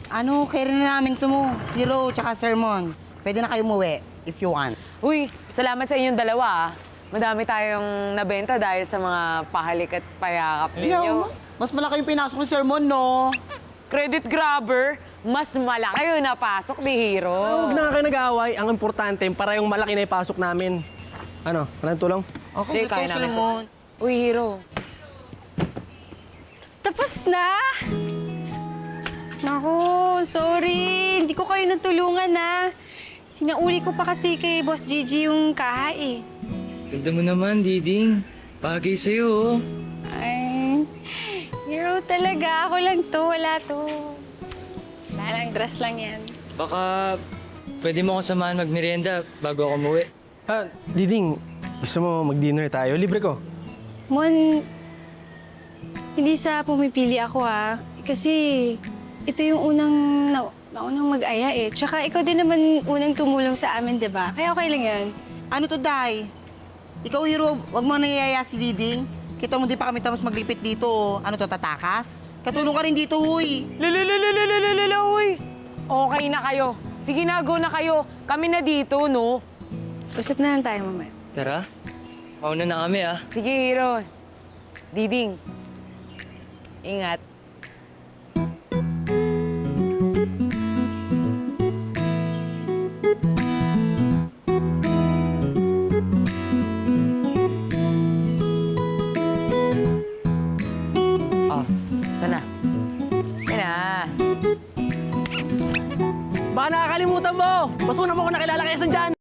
Ano, carry na namin ito mo. Hero, tsaka sermon. Pwede na kayo umuwi, if you want. Uy, salamat sa inyong dalawa, ah. Madami tayong nabenta dahil sa mga pahalik at payakap ninyo. Mas malaki yung pinasok ni sermon, no? Credit grabber, mas malaki yung napasok ni Hero. Huwag na nga kayo nag-aaway. Ang importante, para yung malaki na ipasok namin. Ano, walang tulong? Okay, Hindi, kaya ito, namin to. sermon. Uy, Hero. Tapos na! Naku, sorry. Hindi ko kayo natulungan, ha. Sinauli ko pa kasi kay Boss Gigi yung kaha, eh. Ganda mo naman, Diding. Bagay sa'yo, oh. Ay, hero talaga. Ako lang to, wala to. Wala lang, dress lang yan. Baka pwede mo akong samahan magmerienda bago ako umuwi. Diding, gusto mo mag-dinner tayo? Libre ko. Mon, hindi sa pumipili ako, ha. Kasi ito yung naunang mag-aya, eh. Tsaka ikaw din naman unang tumulong sa amin, diba? Kaya okay lang yan. Ano to, Day? Ikaw, Hero, wag mo nayayaya si Diding. Kita mo di pa kami tapos maglipit dito. Ano to, tatakas? Katulong ka rin dito, huy. Lalalalalalala, uy. Okay na kayo. Sige na, go na kayo. Kami na dito, no? Usap na lang tayo, mamaya. Tara, mauna na kami, ah. Sige, Hero. Diding. Ingat. Oh, sana. Yan na. Baka nakakalimutan mo! Mas una mo ako nakilala kaysa dyan!